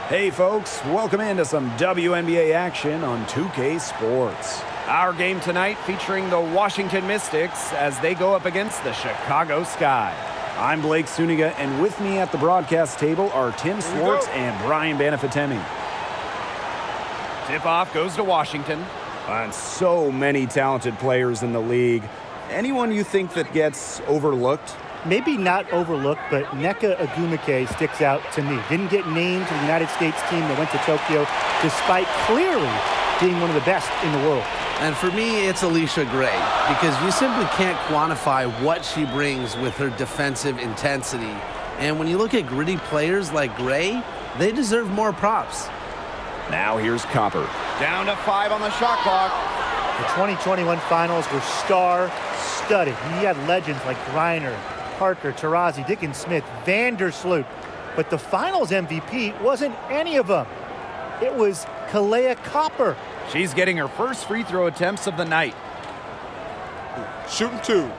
Hey folks, welcome into some WNBA action on 2K Sports. Our game tonight featuring the Washington Mystics as they go up against the Chicago Sky. I'm Blake Suniga, and with me at the broadcast table are Tim Swartz and Brian Banafitemi. Tip-off goes to Washington. And so many talented players in the league. Anyone you think that gets overlooked? Maybe not overlooked, but Nneka Ogwumike sticks out to me. Didn't get named to the United States team that went to Tokyo, despite clearly being one of the best in the world. And for me, it's Alicia Gray, because you simply can't quantify what she brings with her defensive intensity. And when you look at gritty players like Gray, they deserve more props. Now here's Copper. Down to 5 on the shot clock. The 2021 finals were star-studded. You had legends like Griner, Parker, Taurasi, Dickens-Smith, Vandersloot. But the finals MVP wasn't any of them. It was Kahleah Copper. She's getting her first free throw attempts of the night. Shooting 2.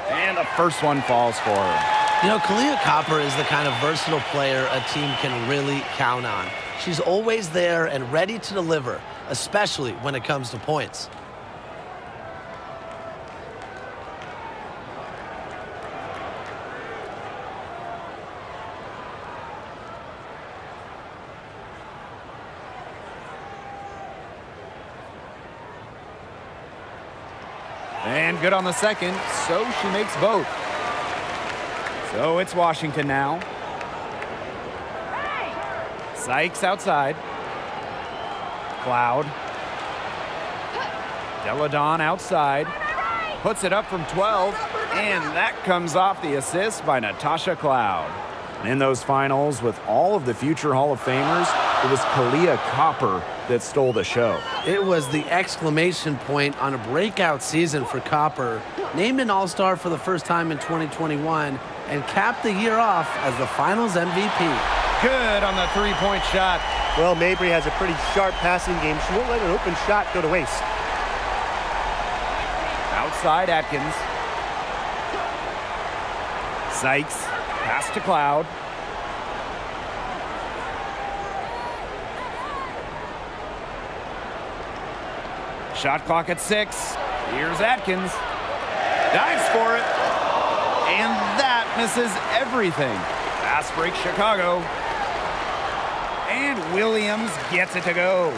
And the first one falls for her. You know, Kahleah Copper is the kind of versatile player a team can really count on. She's always there and ready to deliver, especially when it comes to points. And good on the second, so she makes both. So it's Washington now. Sykes outside. Cloud. Deladon outside. Puts it up from 12, and that comes off the assist by Natasha Cloud. In those finals, with all of the future Hall of Famers, it was Kahleah Copper that stole the show. It was the exclamation point on a breakout season for Copper, named an All-Star for the first time in 2021, and capped the year off as the finals MVP. Good on the three-point shot. Well, Mabry has a pretty sharp passing game. She won't let an open shot go to waste. Outside Atkins. Sykes, pass to Cloud. Shot clock at 6. Here's Atkins. Dives for it. And that misses everything. Fast break Chicago. And Williams gets it to go.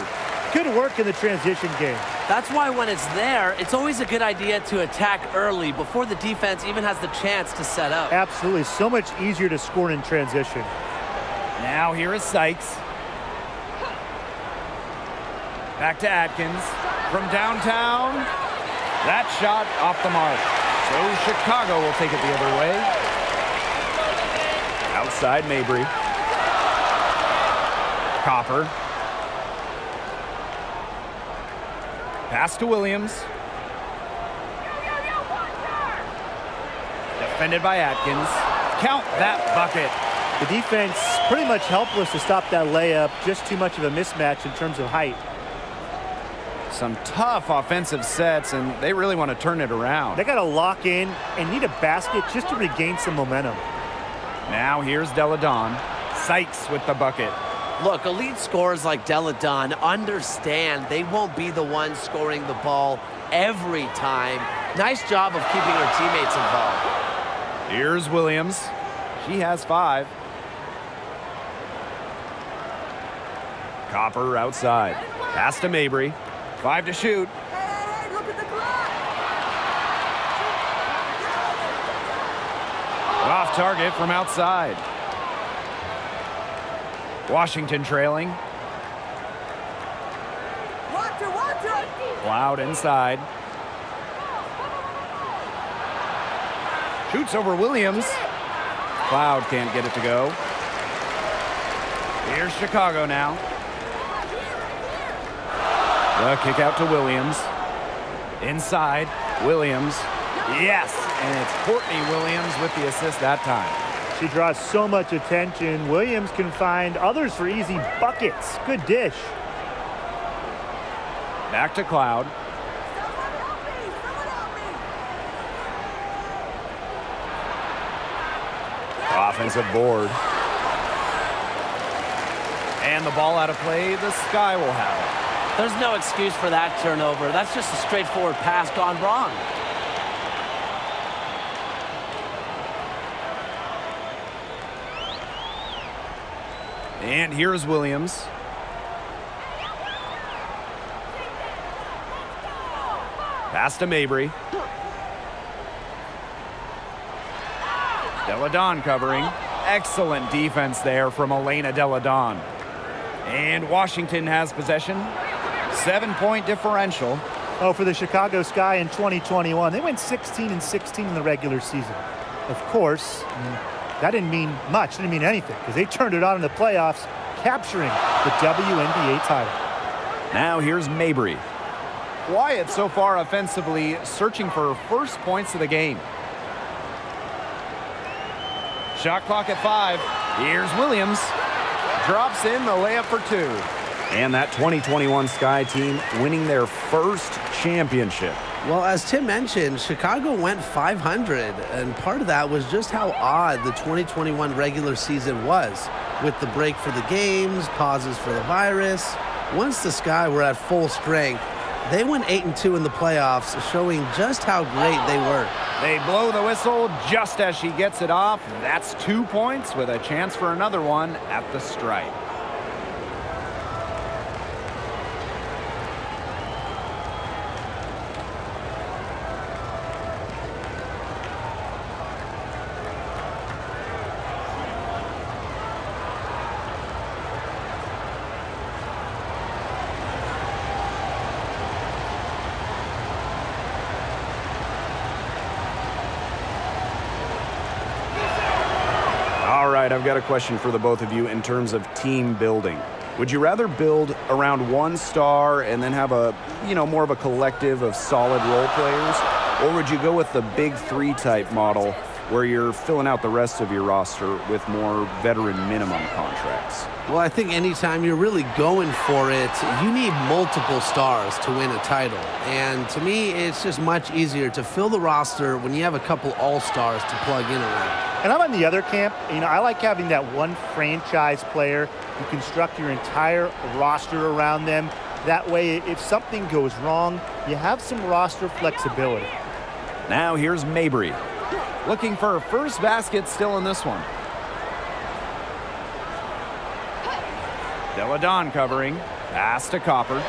Good work in the transition game. That's why when it's there, it's always a good idea to attack early before the defense even has the chance to set up. Absolutely. So much easier to score in transition. Now here is Sykes. Back to Atkins. From downtown. That shot off the mark. So Chicago will take it the other way. Outside Mabry. Copper. Pass to Williams. Defended by Atkins. Count that bucket. The defense pretty much helpless to stop that layup. Just too much of a mismatch in terms of height. Some tough offensive sets, and they really want to turn it around. They got to lock in and need a basket just to regain some momentum. Now here's Deladon. Sykes with the bucket. Look, elite scorers like Deladon understand they won't be the ones scoring the ball every time. Nice job of keeping her teammates involved. Here's Williams. She has 5. Copper outside. Pass to Mabry. 5 to shoot. Hey, look at the clock. Off target from outside. Washington trailing. Watch it. Cloud inside. Shoots over Williams. Cloud can't get it to go. Here's Chicago now. The kick out to Williams. Inside, Williams. Yes, and it's Courtney Williams with the assist that time. She draws so much attention. Williams can find others for easy buckets. Good dish. Back to Cloud. Someone help me! Someone help me! Offensive board. And the ball out of play, the Sky will have it. There's no excuse for that turnover. That's just a straightforward pass gone wrong. And here's Williams. Pass to Mabry. Deladon covering. Excellent defense there from Elena Deladon. And Washington has possession. 7-point differential. Oh, for the Chicago Sky in 2021, they went 16-16 in the regular season. Of course, that didn't mean much, didn't mean anything, because they turned it on in the playoffs, capturing the WNBA title. Now here's Mabry. Quiet so far offensively, searching for first points of the game. Shot clock at 5. Here's Williams. Drops in the layup for 2. And that 2021 Sky team winning their first championship. Well, as Tim mentioned, Chicago went 500, and part of that was just how odd the 2021 regular season was, with the break for the games, pauses for the virus. Once the Sky were at full strength, they went 8-2 in the playoffs, showing just how great they were. They blow the whistle just as she gets it off. That's 2 points with a chance for another one at the stripe. All right, I've got a question for the both of you in terms of team building. Would you rather build around one star and then have a, more of a collective of solid role players? Or would you go with the big 3 type model where you're filling out the rest of your roster with more veteran minimum contracts? Well, I think anytime you're really going for it, you need multiple stars to win a title. And to me, it's just much easier to fill the roster when you have a couple all-stars to plug in around. And I'm on the other camp. I like having that one franchise player. You construct your entire roster around them. That way, if something goes wrong, you have some roster flexibility. Now here's Mabry. Looking for her first basket still in this one. Deladon covering. Pass to Copper.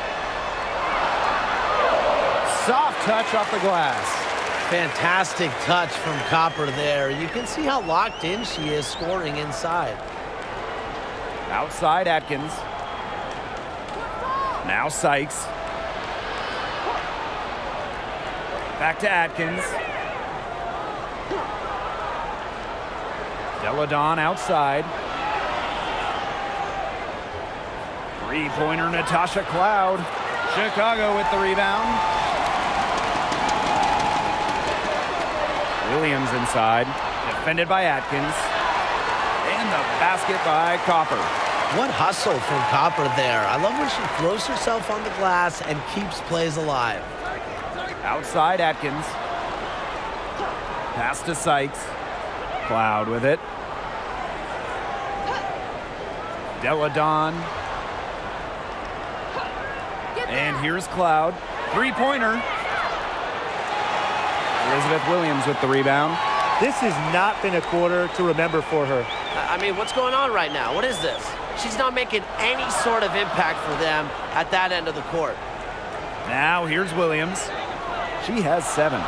Soft touch off the glass. Fantastic touch from Copper there. You can see how locked in she is scoring inside. Outside Atkins. Now Sykes. Back to Atkins. Deladon outside. Three-pointer Natasha Cloud. Chicago with the rebound. Williams inside. Defended by Atkins. And the basket by Copper. What hustle from Copper there. I love when she throws herself on the glass and keeps plays alive. Outside Atkins. Pass to Sykes. Cloud with it. Deladon. And here's Cloud. Three-pointer. Elizabeth Williams with the rebound. This has not been a quarter to remember for her. I mean, what's going on right now? What is this? She's not making any sort of impact for them at that end of the court. Now here's Williams. She has 7.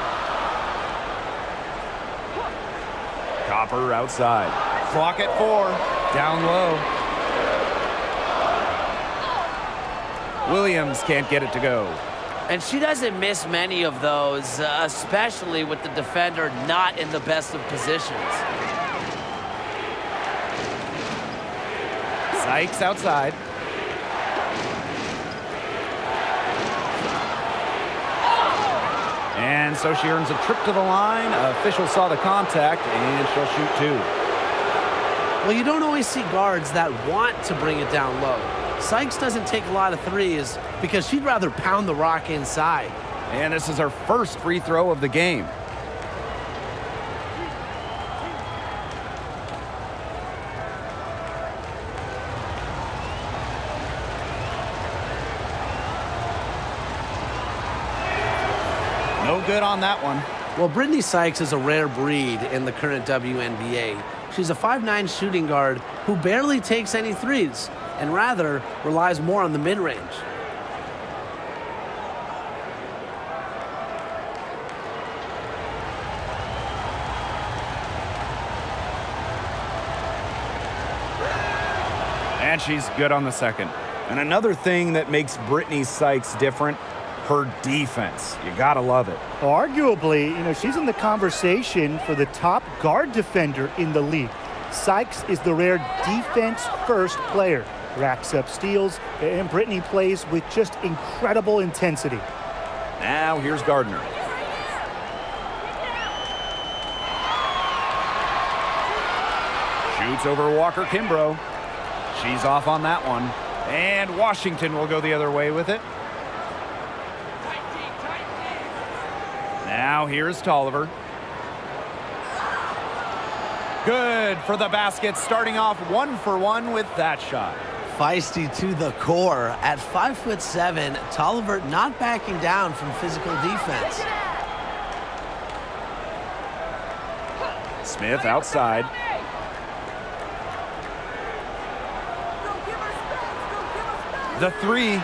Copper outside. Clock at 4. Down low. Williams can't get it to go. And she doesn't miss many of those, especially with the defender not in the best of positions. Sykes outside. And so she earns a trip to the line. Official saw the contact, and she'll shoot 2. Well, you don't always see guards that want to bring it down low. Sykes doesn't take a lot of threes because she'd rather pound the rock inside. And this is her first free throw of the game. No good on that one. Well, Brittany Sykes is a rare breed in the current WNBA. She's a 5'9" shooting guard who barely takes any threes and rather relies more on the mid-range. And she's good on the second. And another thing that makes Brittany Sykes different, her defense. You gotta love it. Arguably, she's in the conversation for the top guard defender in the league. Sykes is the rare defense-first player. Racks up steals, and Brittany plays with just incredible intensity. Now here's Gardner. Shoots over Walker Kimbrough. She's off on that one. And Washington will go the other way with it. Now here's Tolliver. Good for the basket, starting off 1 for 1 with that shot. Feisty to the core. At 5'7", Tolliver not backing down from physical defense. Smith outside. The three.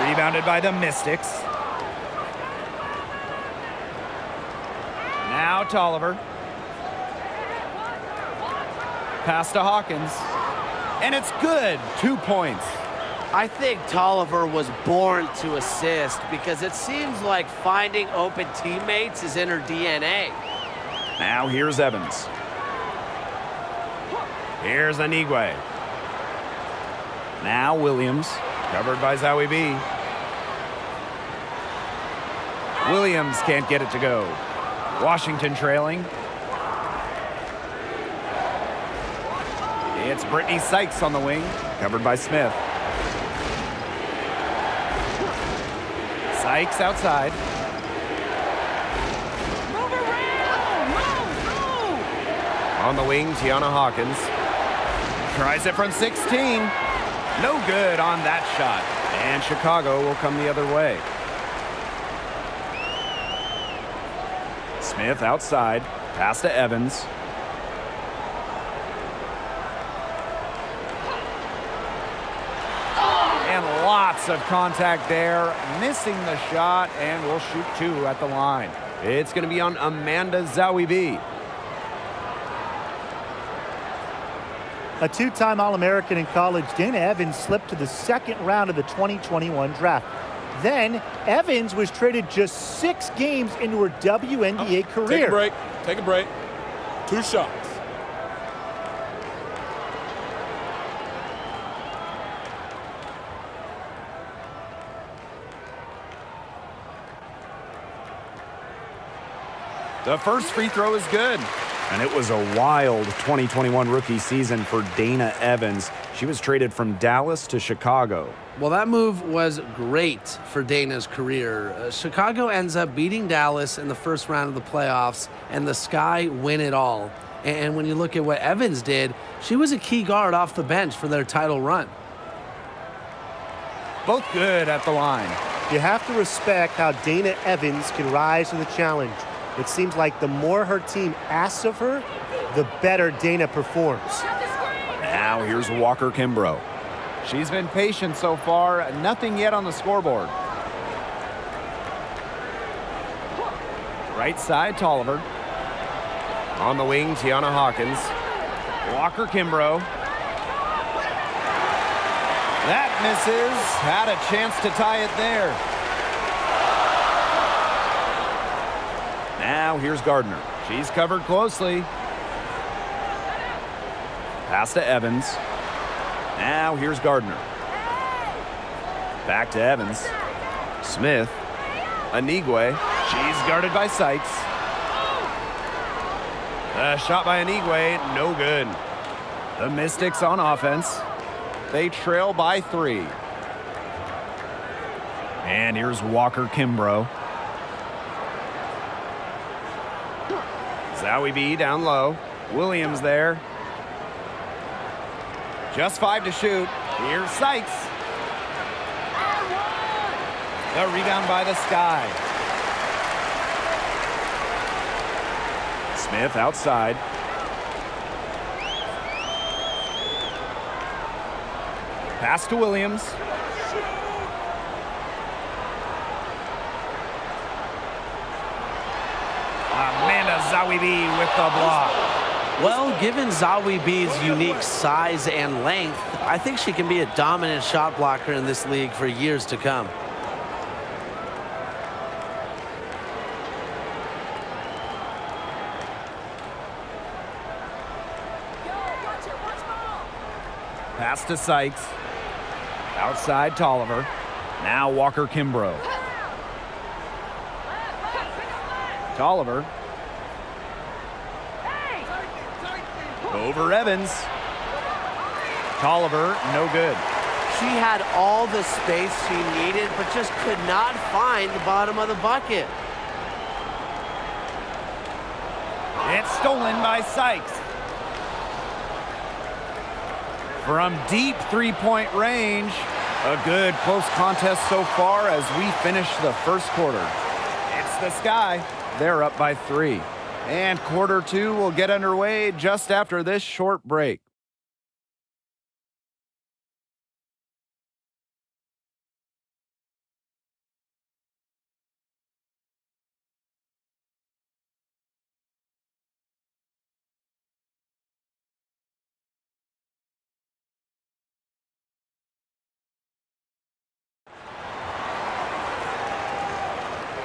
Rebounded by the Mystics. Now Tolliver. Pass to Hawkins. And it's good. 2 points. I think Tolliver was born to assist because it seems like finding open teammates is in her DNA. Now here's Evans. Here's Anigwe. Now Williams, covered by Zowie B. Williams can't get it to go. Washington trailing. It's Brittany Sykes on the wing, covered by Smith. Sykes outside. On the wing, Tiana Hawkins. Tries it from 16. No good on that shot. And Chicago will come the other way. Smith outside. Pass to Evans. And lots of contact there. Missing the shot, and we'll shoot 2 at the line. It's going to be on Amanda Zowie B. A two-time All-American in college, Dana Evans slipped to the second round of the 2021 draft. Then, Evans was traded just 6 games into her WNBA career. Take a break. Take a break. 2 shots. The first free throw is good. And it was a wild 2021 rookie season for Dana Evans. She was traded from Dallas to Chicago. Well, that move was great for Dana's career. Chicago ends up beating Dallas in the first round of the playoffs, and the Sky win it all. And when you look at what Evans did, she was a key guard off the bench for their title run. Both good at the line. You have to respect how Dana Evans can rise to the challenge. It seems like the more her team asks of her, the better Dana performs. Now here's Walker Kimbrough. She's been patient so far. Nothing yet on the scoreboard. Right side, Tolliver. On the wing, Tiana Hawkins. Walker Kimbrough. That misses. Had a chance to tie it there. Now here's Gardner. She's covered closely. Pass to Evans. Now here's Gardner. Back to Evans. Smith. Anigwe. She's guarded by Sykes. The shot by Anigwe, no good. The Mystics on offense. They trail by 3. And here's Walker Kimbrough. wnba down low. Williams there. Just 5 to shoot. Here's Sykes. The rebound by the Sky. Smith outside. Pass to Williams. Amanda Zawibi with the block. Well, given Zawi B's unique size and length, I think she can be a dominant shot blocker in this league for years to come. Pass to Sykes. Outside Tolliver. Now Walker Kimbrough. Tolliver. Over Evans. Tolliver, no good. She had all the space she needed, but just could not find the bottom of the bucket. It's stolen by Sykes. From deep three-point range, a good close contest so far as we finish the first quarter. It's the Sky. They're up by 3. And quarter 2 will get underway just after this short break.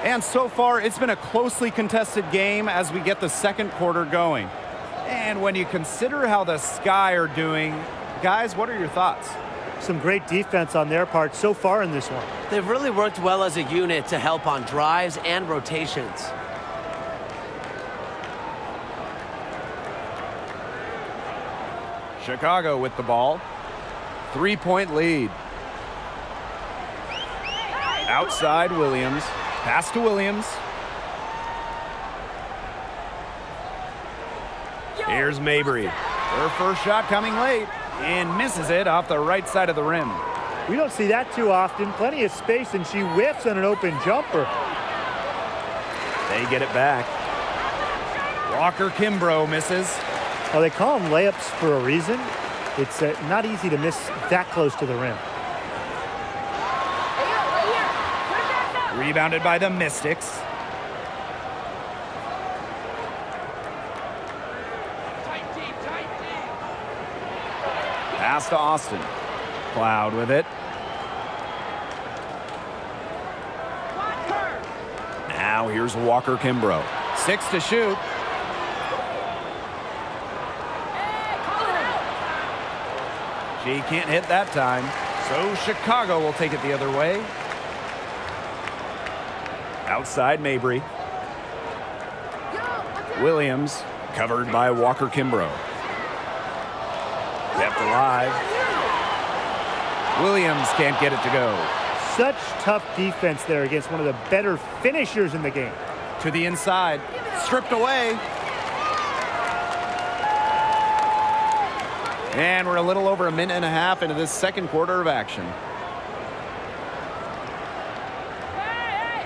And so far, it's been a closely contested game as we get the second quarter going. And when you consider how the Sky are doing, guys, what are your thoughts? Some great defense on their part so far in this one. They've really worked well as a unit to help on drives and rotations. Chicago with the ball. 3-point lead. Outside Williams. Pass to Williams. Here's Mabry. Her first shot coming late and misses it off the right side of the rim. We don't see that too often. Plenty of space, and she whiffs on an open jumper. They get it back. Walker Kimbrough misses. Well, they call them layups for a reason. It's not easy to miss that close to the rim. Rebounded by the Mystics. Pass to Austin. Cloud with it. Now here's Walker Kimbrough. 6 to shoot. She can't hit that time, so Chicago will take it the other way. Outside Mabry. Williams covered by Walker Kimbrough. Kept alive. Williams can't get it to go. Such tough defense there against one of the better finishers in the game. To the inside. Stripped away. And we're a little over a minute and a half into this second quarter of action.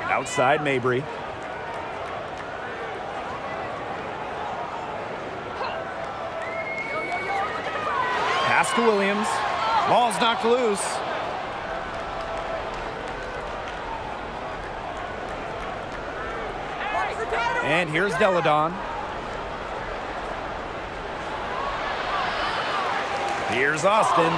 Outside Mabry. Pass to Williams. Ball's knocked loose. And here's Deladon. Here's Austin.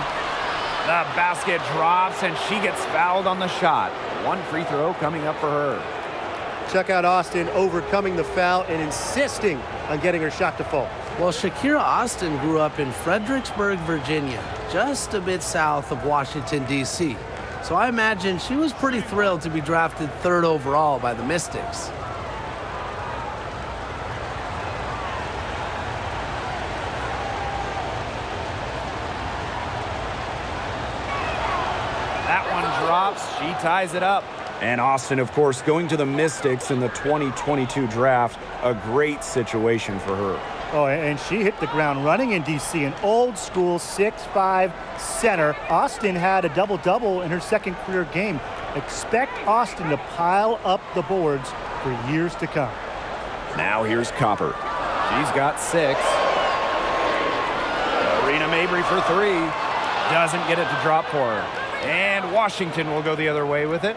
The basket drops, and she gets fouled on the shot. One free throw coming up for her. Check out Austin overcoming the foul and insisting on getting her shot to fall. Well, Shakira Austin grew up in Fredericksburg, Virginia, just a bit south of Washington, D.C. So I imagine she was pretty thrilled to be drafted 3rd overall by the Mystics. That one drops. She ties it up. And Austin, of course, going to the Mystics in the 2022 draft, a great situation for her. Oh, and she hit the ground running in D.C., an old-school 6'5" center. Austin had a double-double in her second career game. Expect Austin to pile up the boards for years to come. Now here's Copper. She's got 6. Arena Mabry for 3. Doesn't get it to drop for her. And Washington will go the other way with it.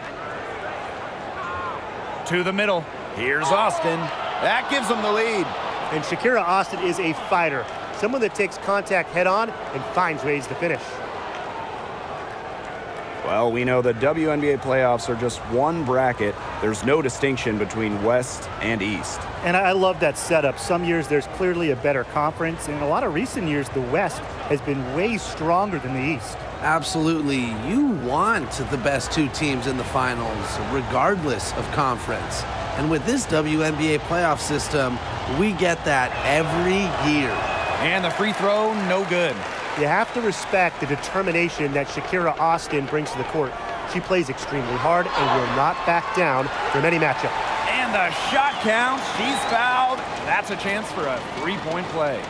To the middle. Here's Austin. That gives them the lead. And Shakira Austin is a fighter, someone that takes contact head-on and finds ways to finish. Well, we know the WNBA playoffs are just one bracket. There's no distinction between West and East. And I love that setup. Some years there's clearly a better conference. In a lot of recent years, the West has been way stronger than the East. Absolutely. You want the best 2 teams in the finals, regardless of conference. And with this WNBA playoff system, we get that every year. And the free throw, no good. You have to respect the determination that Shakira Austin brings to the court. She plays extremely hard and will not back down from any matchup. And the shot counts. She's fouled. That's a chance for a 3-point play.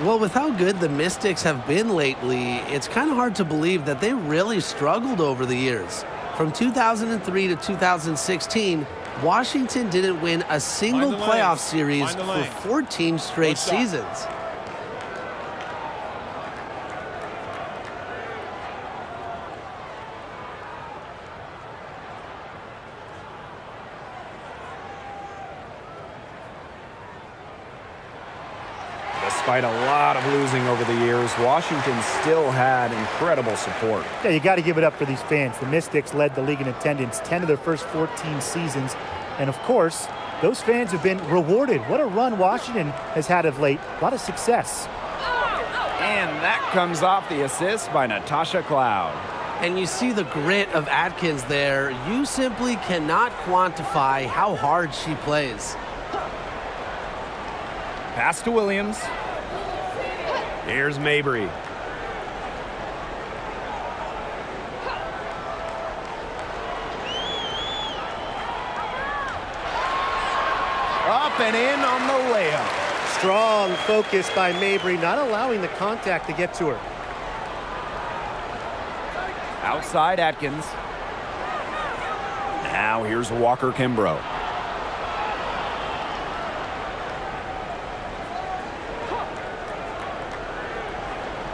Well, with how good the Mystics have been lately, it's kind of hard to believe that they really struggled over the years. From 2003 to 2016, Washington didn't win a single Find the playoff lane. series Find the for lane. 14 straight Good shot. seasons. Despite a lot of losing over the years, Washington still had incredible support. Yeah, you got to give it up for these fans. The Mystics led the league in attendance 10 of their first 14 seasons. And of course, those fans have been rewarded. What a run Washington has had of late. A lot of success. And that comes off the assist by Natasha Cloud. And you see the grit of Atkins there. You simply cannot quantify how hard she plays. Pass to Williams. Here's Mabry. Up and in on the layup. Strong focus by Mabry, not allowing the contact to get to her. Outside Atkins. Now here's Walker Kimbrough.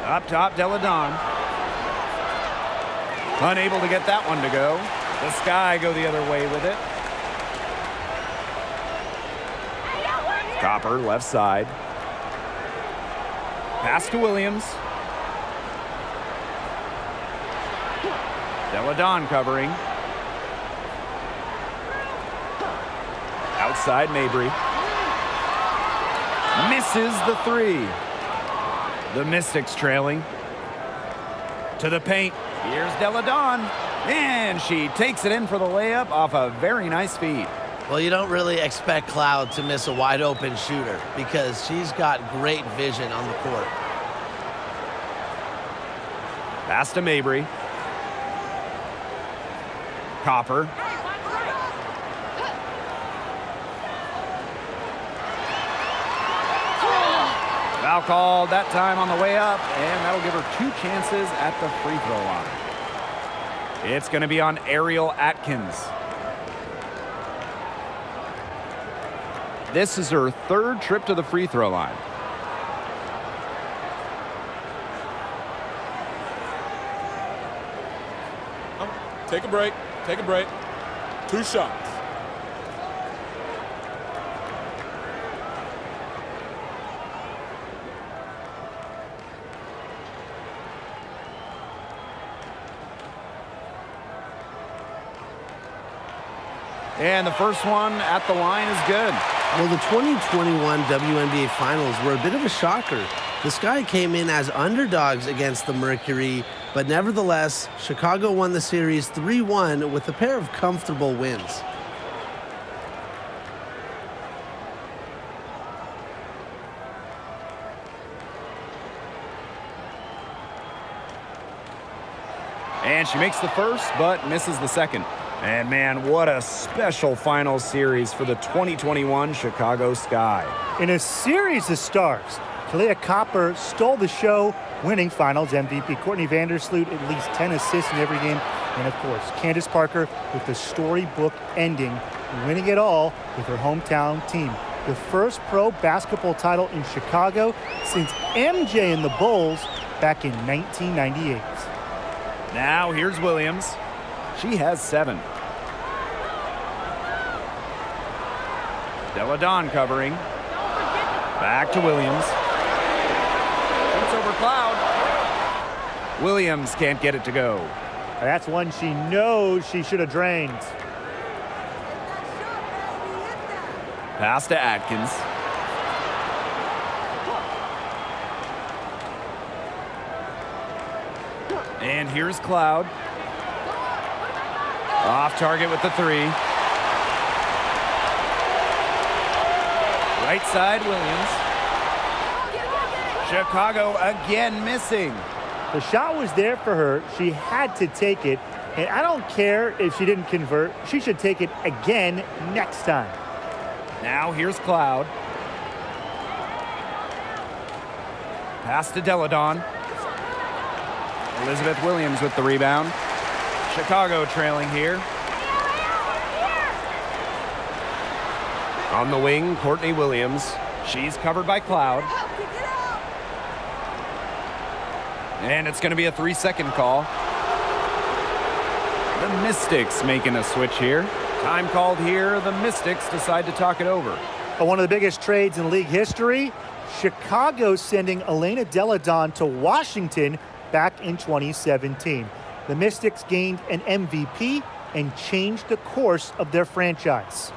Up top, Deladon. Unable to get that one to go. The Sky go the other way with it. Copper, left side. Pass to Williams. Deladon covering. Outside Mabry. Misses the 3. The Mystics trailing. To the paint. Here's Deladon. And she takes it in for the layup off a very nice feed. Well, you don't really expect Cloud to miss a wide open shooter because she's got great vision on the court. Pass to Mabry. Copper. Foul called that time on the way up, and that'll give her 2 chances at the free throw line. It's going to be on Ariel Atkins. This is her 3rd trip to the free throw line. Take a break. Take a break. 2 shots. And the first one at the line is good. Well, the 2021 WNBA Finals were a bit of a shocker. The Sky came in as underdogs against the Mercury, but nevertheless, Chicago won the series 3-1 with a pair of comfortable wins. And she makes the first, but misses the second. And man, what a special final series for the 2021 Chicago Sky. In a series of stars, Kalia Copper stole the show, winning Finals MVP. Courtney Vandersloot, at least 10 assists in every game. And of course, Candace Parker with the storybook ending, winning it all with her hometown team. The first pro basketball title in Chicago since MJ and the Bulls back in 1998. Now here's Williams. She has 7. Della Don covering. Back to Williams. Shoots over Cloud. Williams can't get it to go. That's one she knows she should have drained. Pass to Atkins. And here's Cloud. Off target with the 3. Right side, Williams. Chicago again missing. The shot was there for her. She had to take it. And I don't care if she didn't convert. She should take it again next time. Now here's Cloud. Pass to Deladon. Elizabeth Williams with the rebound. Chicago trailing here. On the wing, Courtney Williams. She's covered by Cloud. And it's going to be a 3-second call. The Mystics making a switch here. Time called here. The Mystics decide to talk it over. One of the biggest trades in league history. Chicago sending Elena Deladon to Washington back in 2017. The Mystics gained an MVP and changed the course of their franchise.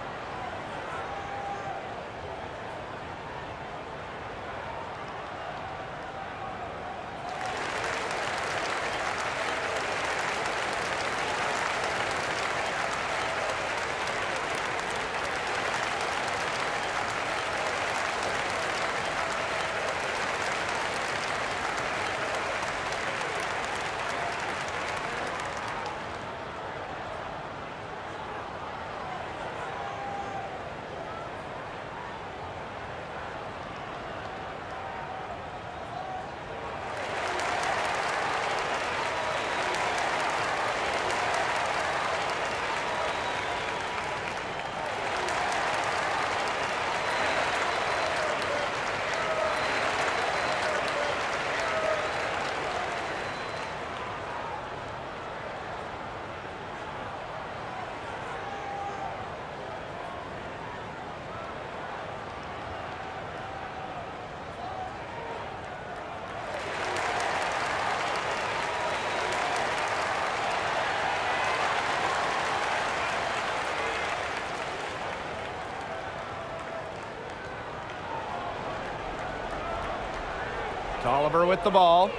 Tolliver with the ball.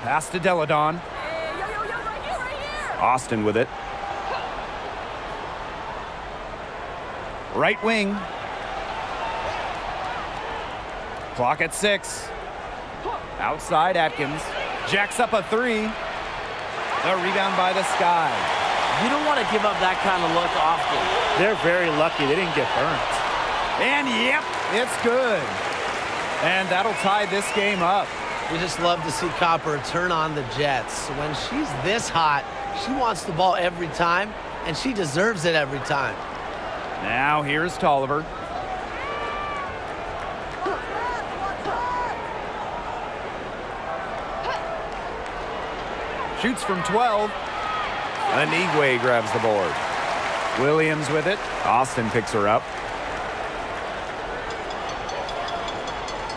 Pass to Deladon. Austin with it. Right wing. Clock at 6. Outside Atkins. Jacks up a 3. The rebound by the Sky. You don't want to give up that kind of look often. They're very lucky they didn't get burnt. And yep, it's good. And that'll tie this game up. We just love to see Copper turn on the Jets. When she's this hot, she wants the ball every time, and she deserves it every time. Now here's Tolliver. Shoots from 12. Anigwe grabs the board. Williams with it. Austin picks her up.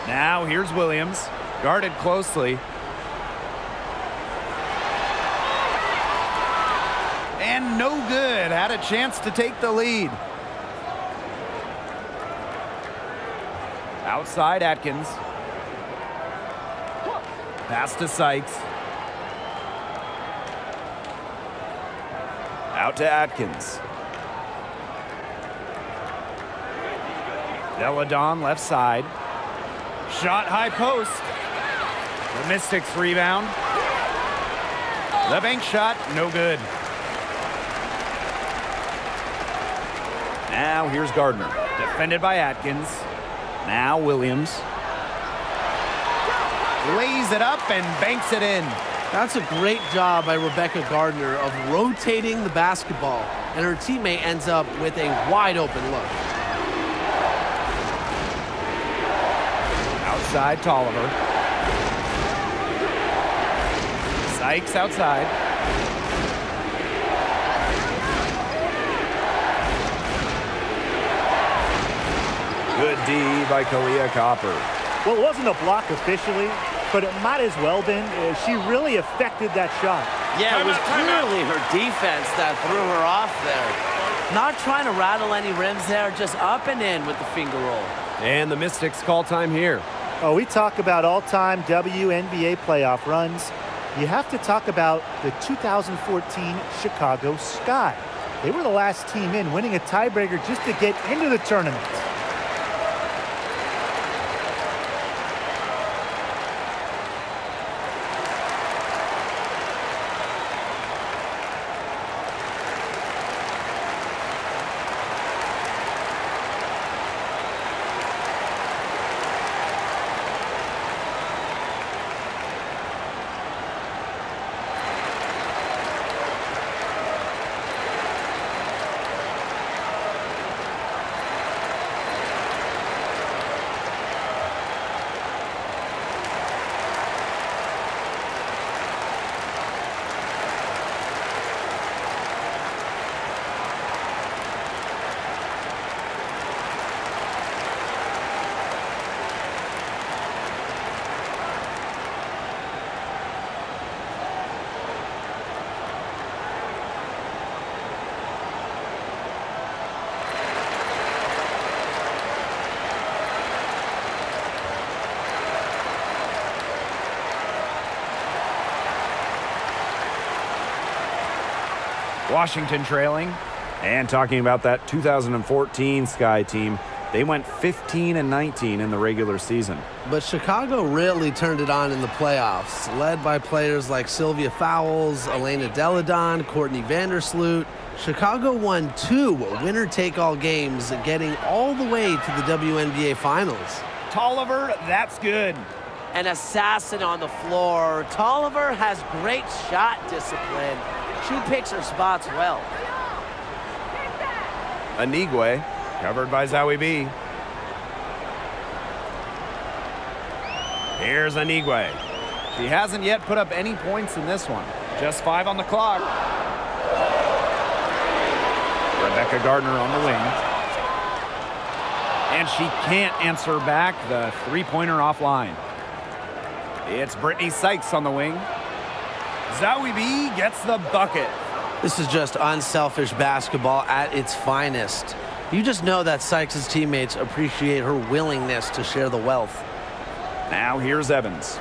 Now here's Williams. Guarded closely. And no good. Had a chance to take the lead. Outside Atkins. Pass to Sykes. Out to Atkins. Deladon left side. Shot high post. The Mystics rebound. The bank shot, no good. Now here's Gardner, defended by Atkins. Now Williams. Lays it up and banks it in. That's a great job by Rebecca Gardner of rotating the basketball, and her teammate ends up with a wide open look. Outside Tolliver. Sykes outside. Good D by Kalia Copper. Well, it wasn't a block officially, but it might as well been. She really affected that shot. Yeah, it was Timeout. clearly her defense that threw her off there. Not trying to rattle any rims there, just up and in with the finger roll. And the Mystics call time here. Oh, we talk about all-time WNBA playoff runs. You have to talk about the 2014 Chicago Sky. They were the last team in, winning a tiebreaker just to get into the tournament. Washington trailing. And talking about that 2014 Sky team, they went 15-19 in the regular season. But Chicago really turned it on in the playoffs, led by players like Sylvia Fowles, Elena Deladon, Courtney Vandersloot. Chicago won 2 winner-take-all games, getting all the way to the WNBA Finals. Tolliver, that's good. An assassin on the floor. Tolliver has great shot discipline. She picks her spots well. Anigwe, covered by Zowie B. Here's Anigwe. She hasn't yet put up any points in this one. Just 5 on the clock. Rebecca Gardner on the wing. And she can't answer back the three-pointer offline. It's Brittany Sykes on the wing. Zowie B gets the bucket. This is just unselfish basketball at its finest. You just know that Sykes' teammates appreciate her willingness to share the wealth. Now here's Evans.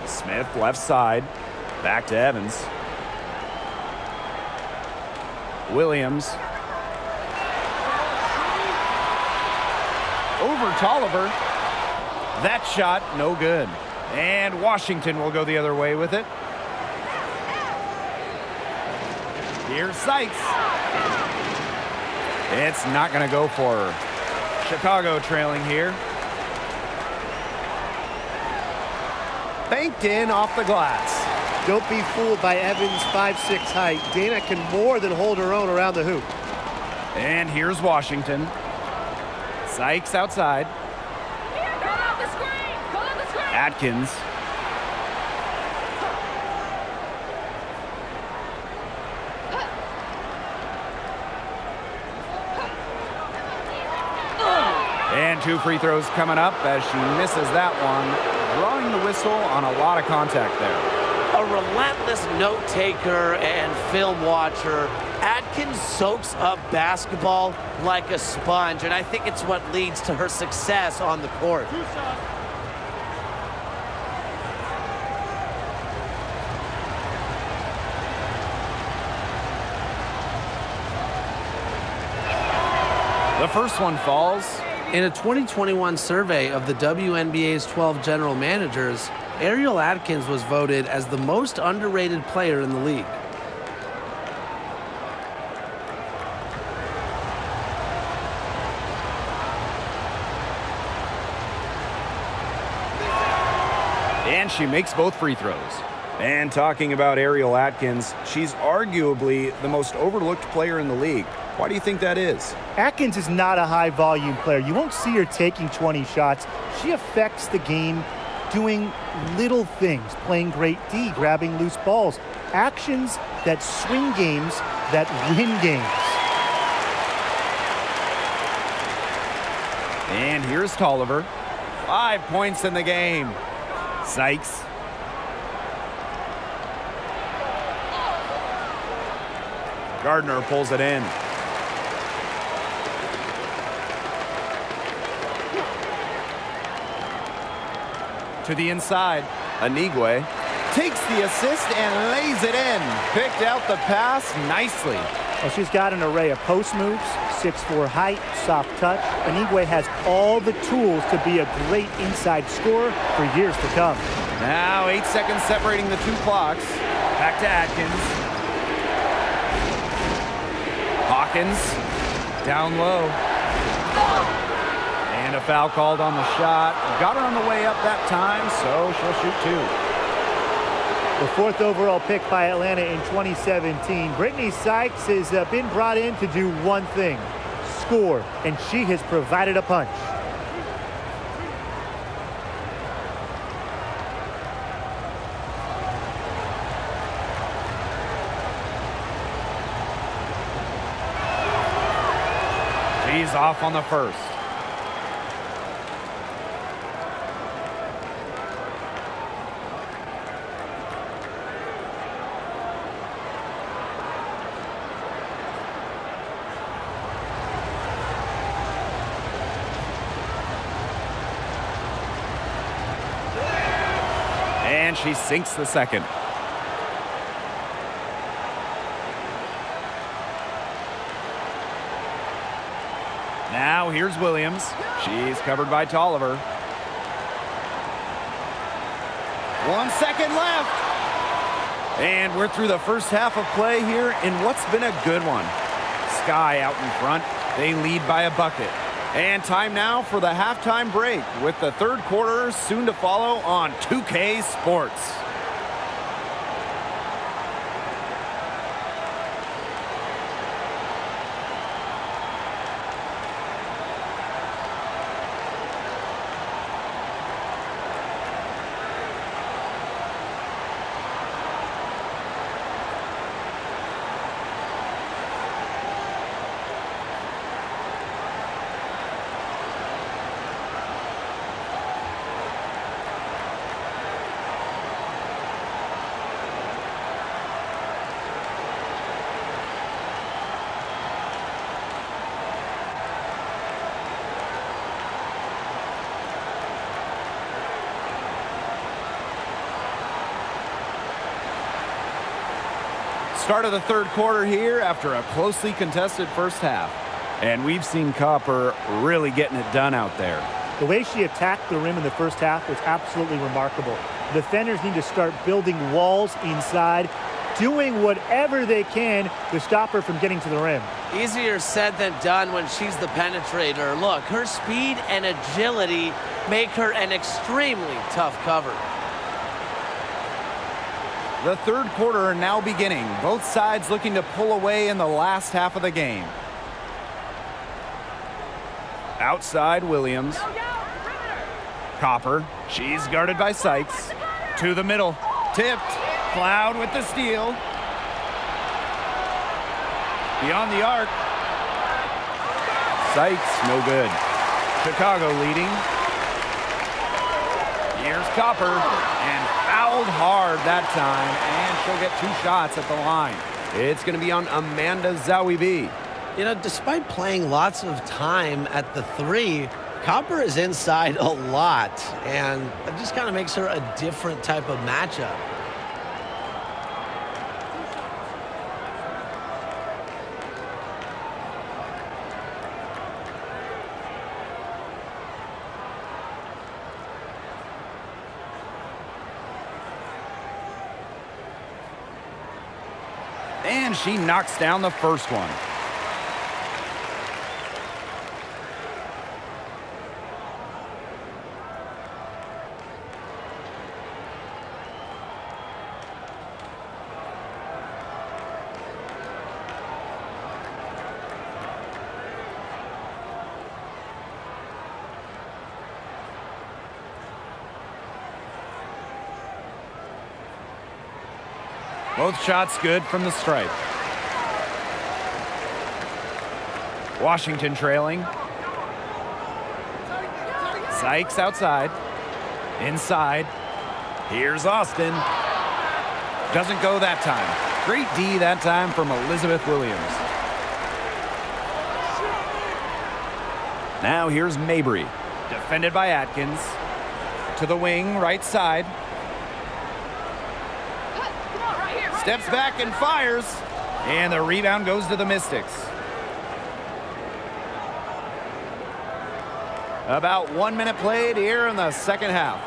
Smith left side. Back to Evans. Williams. Over Tolliver. That shot, no good. And Washington will go the other way with it. Here's Sykes. It's not going to go for her. Chicago trailing here. Banked in off the glass. Don't be fooled by Evans' 5'6" height. Dana can more than hold her own around the hoop. And here's Washington. Sykes outside. Atkins. And 2 free throws coming up as she misses that one, drawing the whistle on a lot of contact there. A relentless note taker and film watcher. Atkins soaks up basketball like a sponge, and I think it's what leads to her success on the court. The first one falls. In a 2021 survey of the WNBA's 12 general managers, Ariel Atkins was voted as the most underrated player in the league. And she makes both free throws. And talking about Ariel Atkins, she's arguably the most overlooked player in the league. Why do you think that is? Atkins is not a high-volume player. You won't see her taking 20 shots. She affects the game doing little things, playing great D, grabbing loose balls, actions that swing games, that win games. And here's Tolliver. 5 points in the game. Sykes. Gardner pulls it in. To the inside. Anigwe takes the assist and lays it in. Picked out the pass nicely. Well, she's got an array of post moves, 6'4" height, soft touch. Anigwe has all the tools to be a great inside scorer for years to come. Now 8 seconds separating the two clocks. Back to Atkins. Hawkins down low. And a foul called on the shot. Got her on the way up that time, so she'll shoot 2. The 4th overall pick by Atlanta in 2017. Brittany Sykes has been brought in to do one thing, score, and she has provided a punch. She's off on the first. And she sinks the second. Now here's Williams. She's covered by Tolliver. 1 second left. And we're through the first half of play here in what's been a good one. Sky out in front. They lead by a bucket. And time now for the halftime break with the third quarter soon to follow on 2K Sports. Start of the third quarter here after a closely contested first half. And we've seen Copper really getting it done out there. The way she attacked the rim in the first half was absolutely remarkable. Defenders need to start building walls inside, doing whatever they can to stop her from getting to the rim. Easier said than done when she's the penetrator. Look, her speed and agility make her an extremely tough cover. The third quarter now beginning. Both sides looking to pull away in the last half of the game. Outside Williams. Copper. She's guarded by Sykes. To the middle. Tipped. Cloud with the steal. Beyond the arc. Sykes, no good. Chicago leading. Here's Copper. And fouled hard that time. And she'll get 2 shots at the line. It's going to be on Amanda Zawibi. You know, despite playing lots of time at the 3, Copper is inside a lot, and it just kind of makes her a different type of matchup. And she knocks down the first one. Both shots good from the stripe. Washington trailing. Sykes outside. Inside. Here's Austin. Doesn't go that time. Great D that time from Elizabeth Williams. Now here's Mabry. Defended by Atkins. To the wing, right side. Steps back and fires. And the rebound goes to the Mystics. About 1 minute played here in the second half.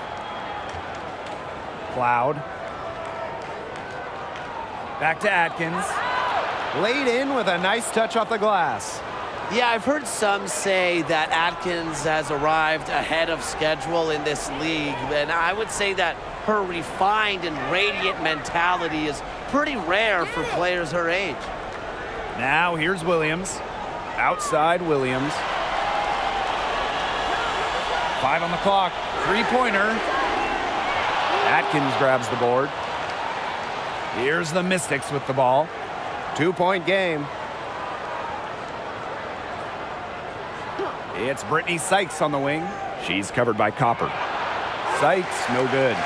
Cloud. Back to Atkins. Laid in with a nice touch off the glass. Yeah, I've heard some say that Atkins has arrived ahead of schedule in this league, and I would say that her refined and radiant mentality is pretty rare for players her age. Now here's Williams. Outside Williams. 5 on the clock. Three-pointer. Atkins grabs the board. Here's the Mystics with the ball. 2-point game. It's Brittany Sykes on the wing. She's covered by Copper. Sykes, no good.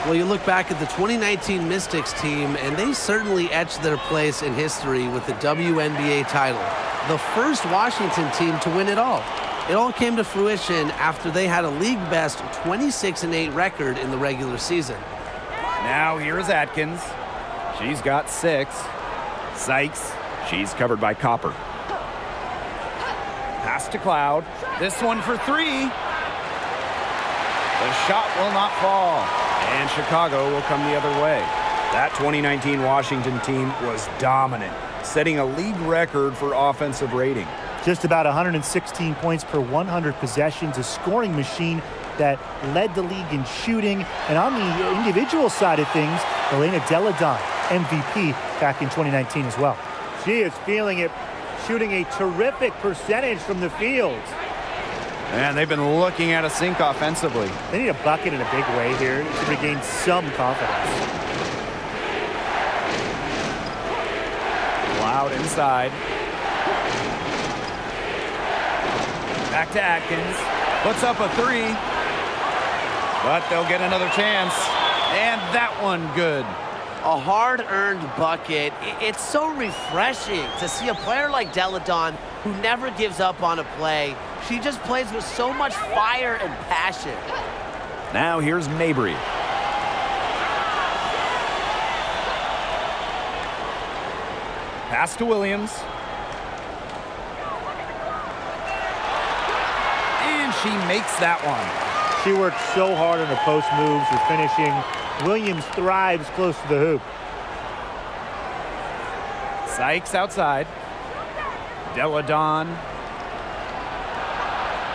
Well, you look back at the 2019 Mystics team, and they certainly etched their place in history with the WNBA title. The first Washington team to win it all. It all came to fruition after they had a league-best 26-8 record in the regular season. Now here's Atkins. She's got 6. Sykes, she's covered by Copper. Pass to Cloud. This one for 3. The shot will not fall. And Chicago will come the other way. That 2019 Washington team was dominant, setting a league record for offensive rating. Just about 116 points per 100 possessions, a scoring machine that led the league in shooting. And on the individual side of things, Elena Deladon, MVP back in 2019 as well. She is feeling it, shooting a terrific percentage from the field. And they've been looking at a sink offensively. They need a bucket in a big way here to regain some confidence. Cloud inside. Back to Atkins. Puts up a 3. But they'll get another chance. And that one good. A hard-earned bucket. It's so refreshing to see a player like Deladon who never gives up on a play. She just plays with so much fire and passion. Now here's Mabry. Pass to Williams. And she makes that one. She worked so hard on her post moves, her finishing. Williams thrives close to the hoop. Sykes outside. Deladon.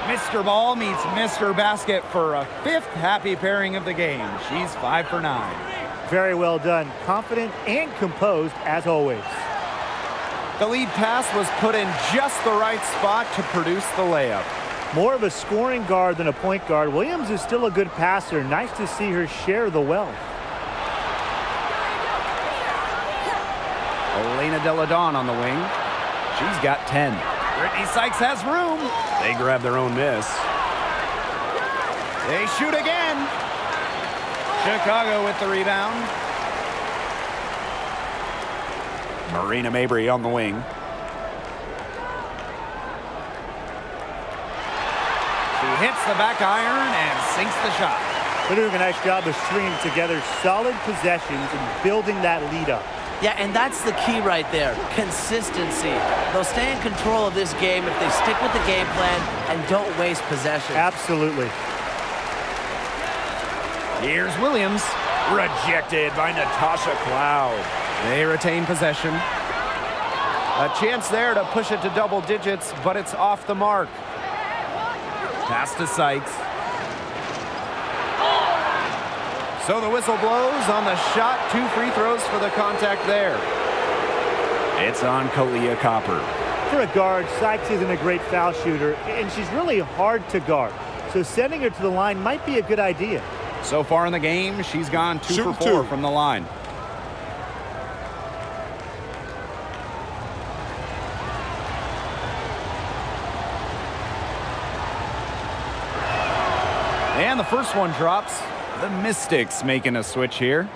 Mr. Ball meets Mr. Basket for a 5th happy pairing of the game. She's 5 for 9. Very well done. Confident and composed as always. The lead pass was put in just the right spot to produce the layup. More of a scoring guard than a point guard. Williams is still a good passer. Nice to see her share the wealth. Elena Deladon on the wing. She's got 10. Brittany Sykes has room. They grab their own miss. They shoot again. Chicago with the rebound. Marina Mabry on the wing. She hits the back iron and sinks the shot. They're doing a nice job of stringing together solid possessions and building that lead up. Yeah, and that's the key right there, consistency. They'll stay in control of this game if they stick with the game plan and don't waste possession. Absolutely. Here's Williams, rejected by Natasha Cloud. They retain possession. A chance there to push it to double digits, but it's off the mark. Pass to Sykes. So the whistle blows on the shot. 2 free throws for the contact there. It's on Kalia Copper. For a guard, Sykes isn't a great foul shooter, and she's really hard to guard. So sending her to the line might be a good idea. So far in the game, she's gone 2 Shooting for 4 2. from the line. And the first one drops. The Mystics making a switch here.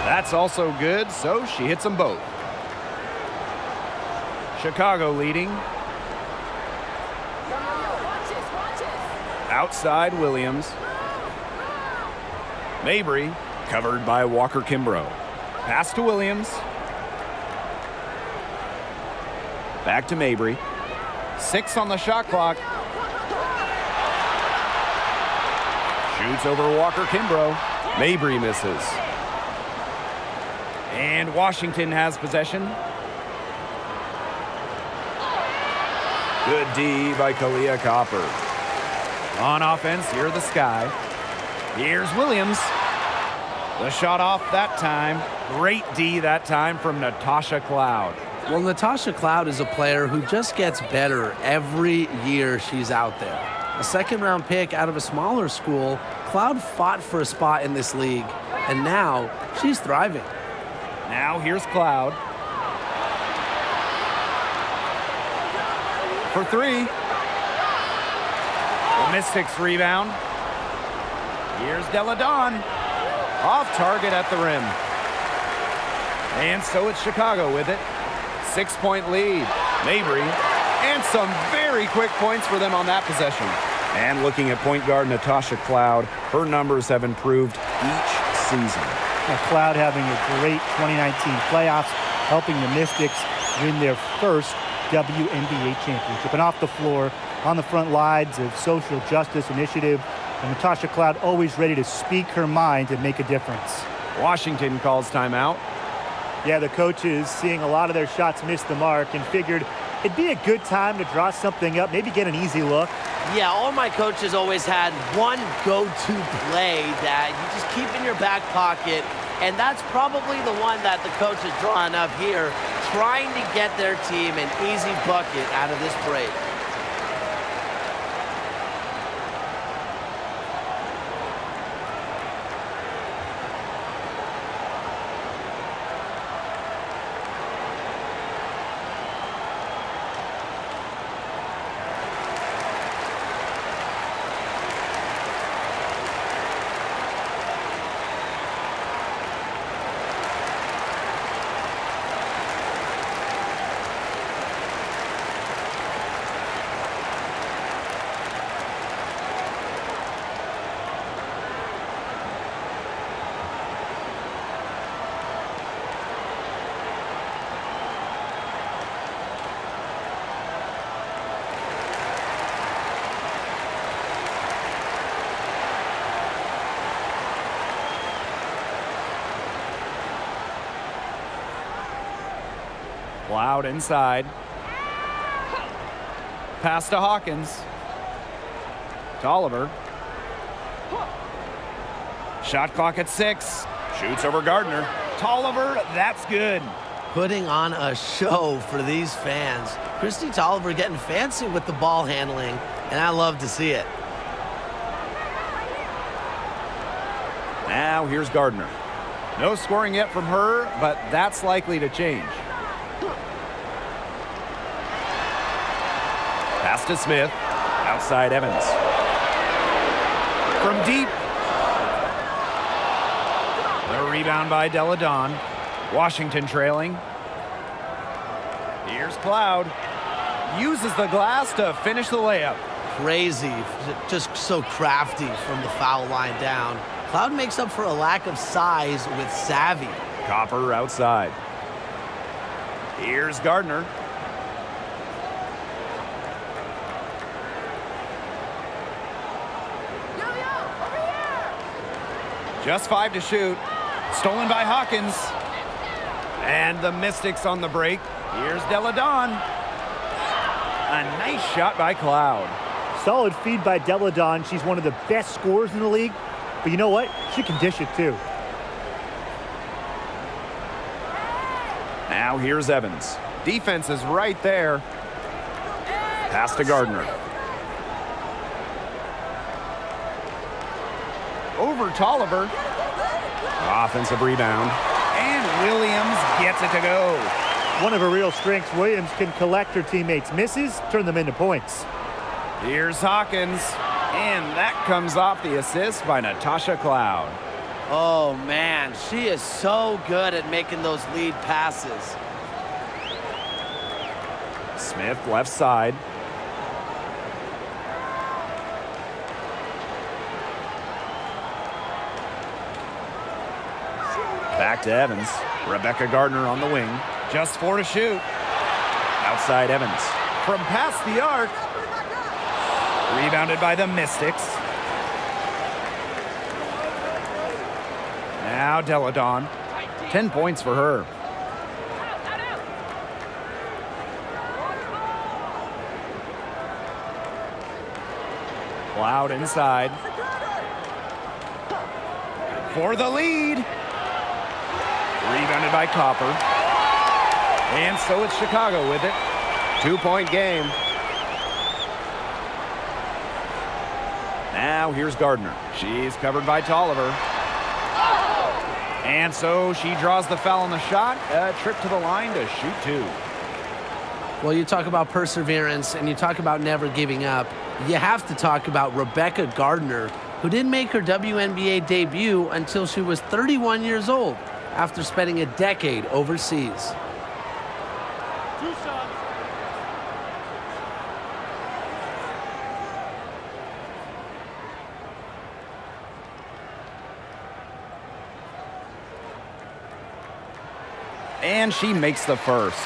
That's also good, so she hits them both. Chicago leading. Outside Williams. Mabry covered by Walker Kimbrough. Pass to Williams. Back to Mabry. 6 on the shot clock. Shoots over Walker Kimbrough. Mabry misses. And Washington has possession. Good D by Kalia Copper. On offense, here are the Sky. Here's Williams. The shot off that time. Great D that time from Natasha Cloud. Well, Natasha Cloud is a player who just gets better every year she's out there. A second-round pick out of a smaller school, Cloud fought for a spot in this league, and now she's thriving. Now here's Cloud. For 3. The Mystics rebound. Here's Deladon. Off target at the rim. And so it's Chicago with it. 6-point lead. Mabry. And some very quick points for them on that possession. And looking at point guard Natasha Cloud, her numbers have improved each season. Cloud having a great 2019 playoffs, helping the Mystics win their first WNBA championship. And off the floor, on the front lines of social justice initiative, and Natasha Cloud always ready to speak her mind and make a difference. Washington calls timeout. Yeah, the coaches seeing a lot of their shots miss the mark and figured it'd be a good time to draw something up, maybe get an easy look. Yeah, all my coaches always had one go-to play that you just keep in your back pocket, and that's probably the one that the coach is drawing up here, trying to get their team an easy bucket out of this break. Cloud inside. Pass to Hawkins. To Oliver. Shot clock at 6. Shoots over Gardner. Tolliver, that's good. Putting on a show for these fans. Christy Tolliver getting fancy with the ball handling, and I love to see it. Now here's Gardner. No scoring yet from her, but that's likely to change. Pass to Smith. Outside Evans. From deep. The rebound by Deladon. Washington trailing. Here's Cloud. Uses the glass to finish the layup. Crazy, just so crafty from the foul line down. Cloud makes up for a lack of size with savvy. Copper outside. Here's Gardner. Just 5 to shoot. Stolen by Hawkins. And the Mystics on the break. Here's Deladon. A nice shot by Cloud. Solid feed by Deladon. She's one of the best scorers in the league. But you know what? She can dish it too. Now here's Evans. Defense is right there. Pass to Gardner. Over Tolliver. Offensive rebound. And Williams gets it to go. One of her real strengths, Williams can collect her teammates' misses, turn them into points. Here's Hawkins. And that comes off the assist by Natasha Cloud. Oh, man, she is so good at making those lead passes. Smith left side. Back to Evans. Rebecca Gardner on the wing. Just 4 to shoot. Outside Evans. From past the arc. Rebounded by the Mystics. Now Deladon. 10 points for her. Cloud inside. For the lead. Rebounded by Copper. And so it's Chicago with it. 2-point game. Now here's Gardner. She's covered by Tolliver. And so she draws the foul on the shot. A trip to the line to shoot 2. Well, you talk about perseverance and you talk about never giving up. You have to talk about Rebecca Gardner, who didn't make her WNBA debut until she was 31 years old, after spending a decade overseas. And she makes the first.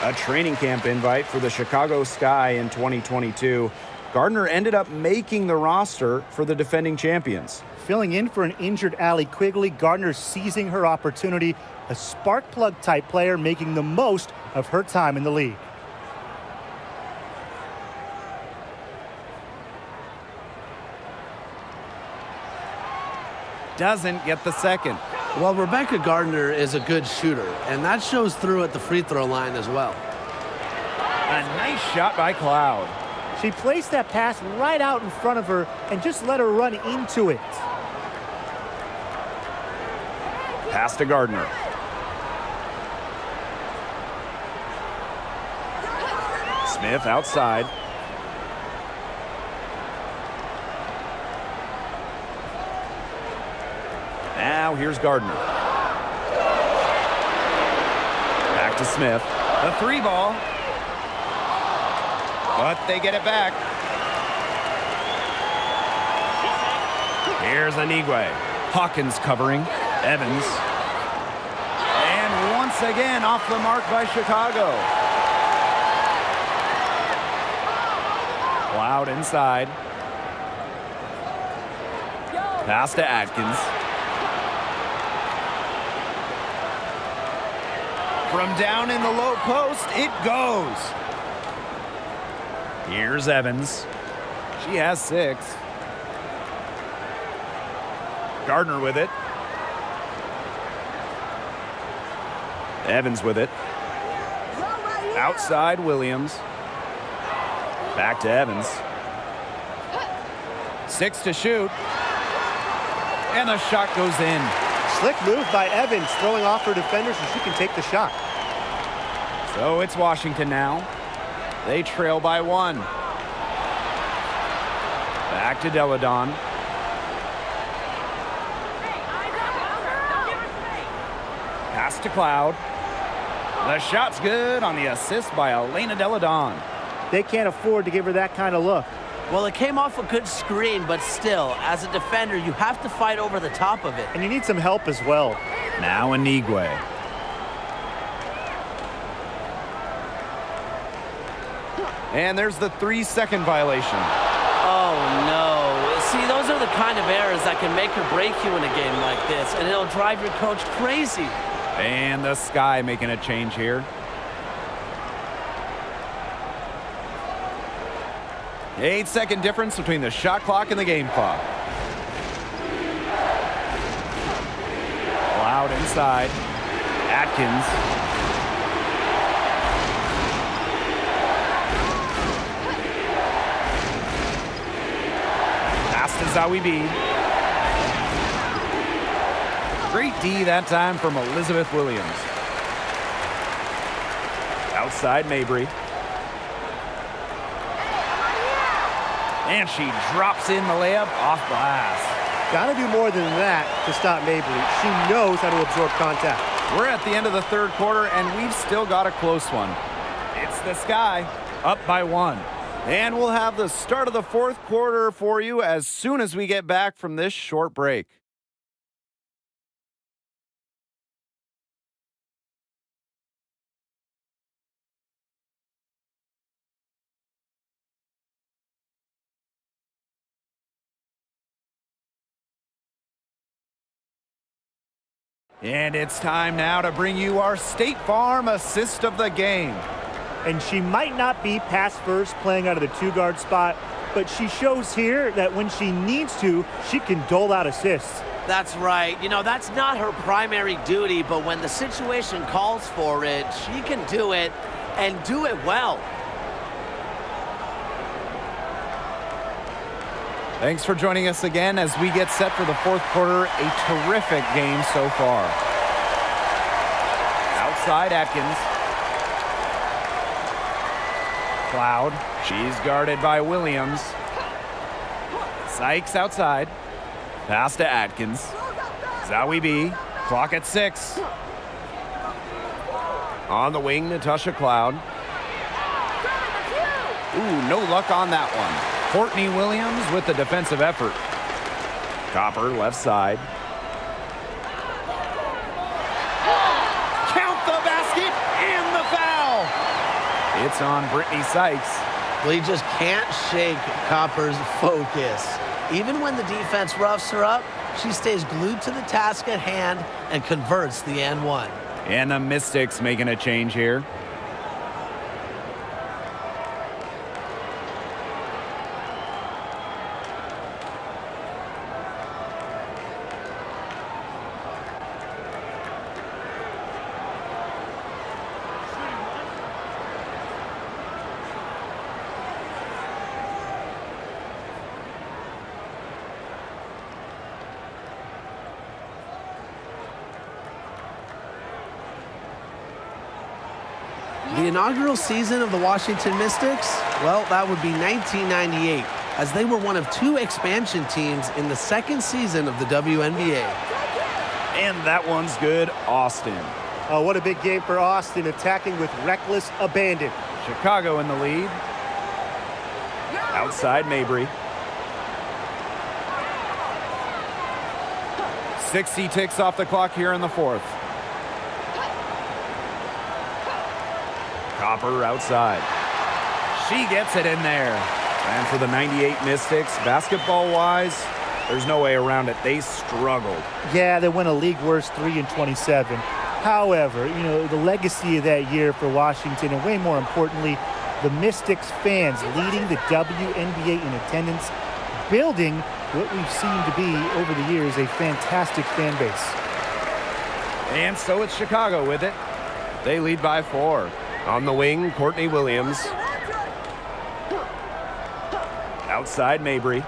A training camp invite for the Chicago Sky in 2022. Gardner ended up making the roster for the defending champions. Filling in for an injured Allie Quigley, Gardner seizing her opportunity. A spark plug type player making the most of her time in the league. Doesn't get the second. Well, Rebecca Gardner is a good shooter, and that shows through at the free throw line as well. A nice shot by Cloud. She placed that pass right out in front of her and just let her run into it. Pass to Gardner. Smith outside. Now here's Gardner. Back to Smith. The 3 ball. But they get it back. Here's Anigwe. Hawkins covering. Evans. And once again off the mark by Chicago. Cloud inside. Pass to Atkins. From down in the low post, it goes. Here's Evans. She has 6. Gardner with it. Evans with it. Outside Williams. Back to Evans. 6 to shoot. And the shot goes in. Slick move by Evans, throwing off her defender so she can take the shot. So it's Washington now. They trail by 1. Back to Deladon. Pass to Cloud. The shot's good on the assist by Elena Deladon. They can't afford to give her that kind of look. Well, it came off a good screen, but still, as a defender, you have to fight over the top of it. And you need some help as well. Now Inigwe. And there's the 3-second violation. Oh, no. See, those are the kind of errors that can make or break you in a game like this, and it'll drive your coach crazy. And the Sky making a change here. The 8-second difference between the shot clock and the game clock. Loud inside. Atkins. Pass to wnba. Great D that time from Elizabeth Williams. Outside Mabry. And she drops in the layup off glass. Got to do more than that to stop Mabry. She knows how to absorb contact. We're at the end of the third quarter, and we've still got a close one. It's the Sky, up by 1. And we'll have the start of the fourth quarter for you as soon as we get back from this short break. And it's time now to bring you our State Farm assist of the game. And she might not be pass first playing out of the 2-guard spot, but she shows here that when she needs to, she can dole out assists. That's right. You know, that's not her primary duty, but when the situation calls for it, she can do it and do it well. Thanks for joining us again as we get set for the fourth quarter. A terrific game so far. Outside Atkins. Cloud. She's guarded by Williams. Sykes outside. Pass to Atkins. wnba. Clock at 6. On the wing, Natasha Cloud. Ooh, no luck on that one. Courtney Williams with the defensive effort. Copper, left side. Count the basket and the foul. It's on Brittany Sykes. Well, you just can't shake Copper's focus. Even when the defense roughs her up, she stays glued to the task at hand and converts the and one. And the Mystics making a change here. The inaugural season of the Washington Mystics, well, that would be 1998, as they were one of 2 expansion teams in the second season of the WNBA. And that one's good, Austin. Oh, what a big game for Austin, attacking with reckless abandon. Chicago in the lead. Outside Mabry. 60 ticks off the clock here in the fourth. Copper outside. She gets it in there. And for the 98 Mystics, basketball-wise, there's no way around it. They struggled. Yeah, they went a league worst 3-27. However, you know, the legacy of that year for Washington, and way more importantly, the Mystics fans leading the WNBA in attendance, building what we've seen to be over the years a fantastic fan base. And so it's Chicago with it. They lead by 4. On the wing, Courtney Williams. Outside Mabry. Look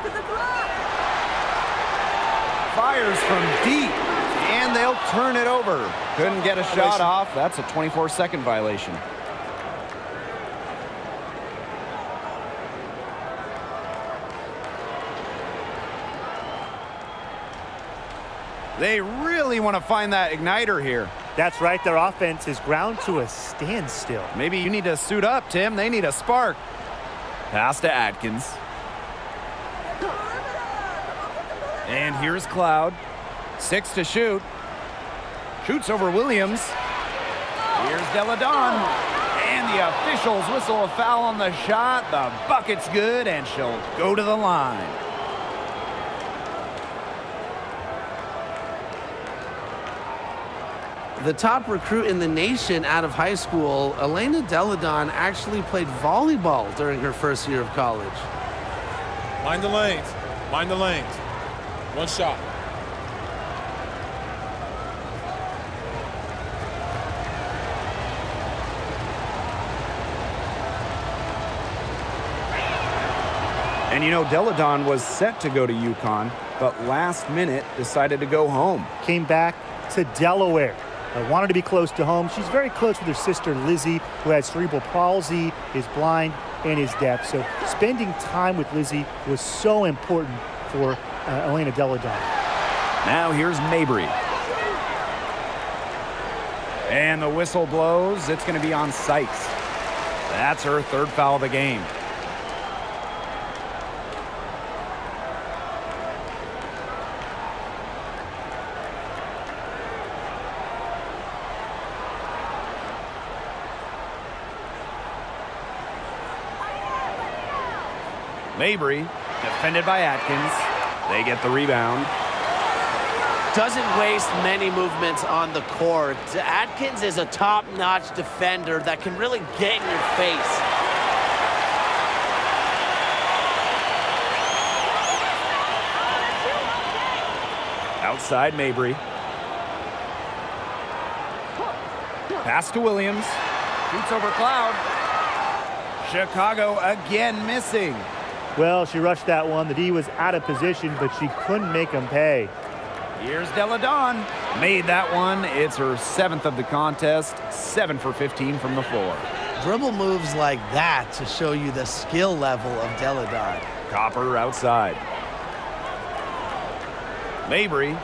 at the clock. Fires from deep, and they'll turn it over. Couldn't get a shot off. That's a 24-second violation. They really want to find that igniter here. That's right. Their offense is ground to a standstill. Maybe you need to suit up, Tim. They need a spark. Pass to Atkins. And here's Cloud. 6 to shoot. Shoots over Williams. Here's Deladon. And the officials whistle a foul on the shot. The bucket's good, and she'll go to the line. The top recruit in the nation out of high school, Elena Deladon, actually played volleyball during her first year of college. Mind the lanes. Mind the lanes. One shot. And you know, Deladon was set to go to UConn, but last minute decided to go home. Came back to Delaware. Wanted to be close to home. She's very close with her sister Lizzie, who has cerebral palsy, is blind, and is deaf. So spending time with Lizzie was so important for Elena Deladon. Now here's Mabry. And the whistle blows. It's going to be on Sykes. That's her third foul of the game. Mabry, defended by Atkins. They get the rebound. Doesn't waste many movements on the court. Atkins is a top-notch defender that can really get in your face. Outside Mabry. Pass to Williams. Shoots over Cloud. Chicago again missing. Well, she rushed that one. The D was out of position, but she couldn't make them pay. Here's Deladon. Made that one. It's her 7th of the contest. 7 for 15 from the floor. Dribble moves like that to show you the skill level of Deladon. Copper outside. Mabry.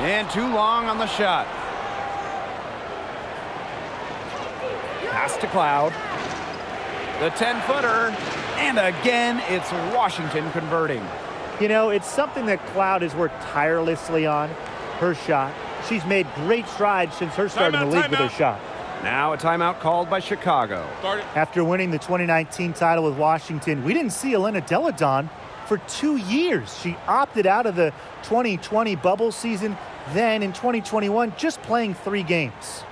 And too long on the shot. Pass to Cloud. The 10-footer, and again, it's Washington converting. You know, it's something that Cloud has worked tirelessly on, her shot. She's made great strides since her start in the league with her shot. Now a timeout called by Chicago. After winning the 2019 title with Washington, we didn't see Elena Deladon for 2 years. She opted out of the 2020 bubble season, then in 2021, just playing 3 games.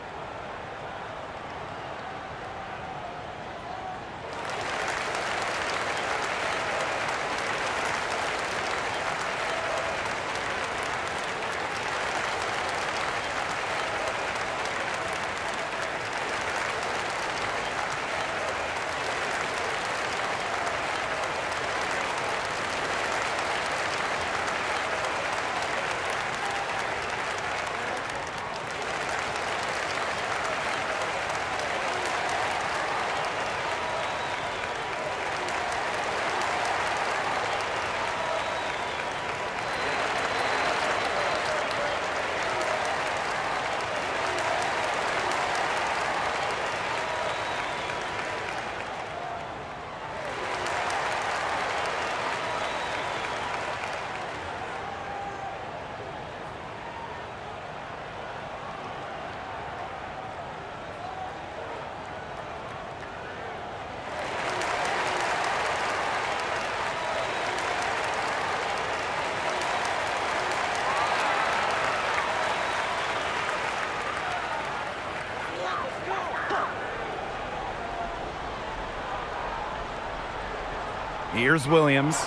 Here's Williams.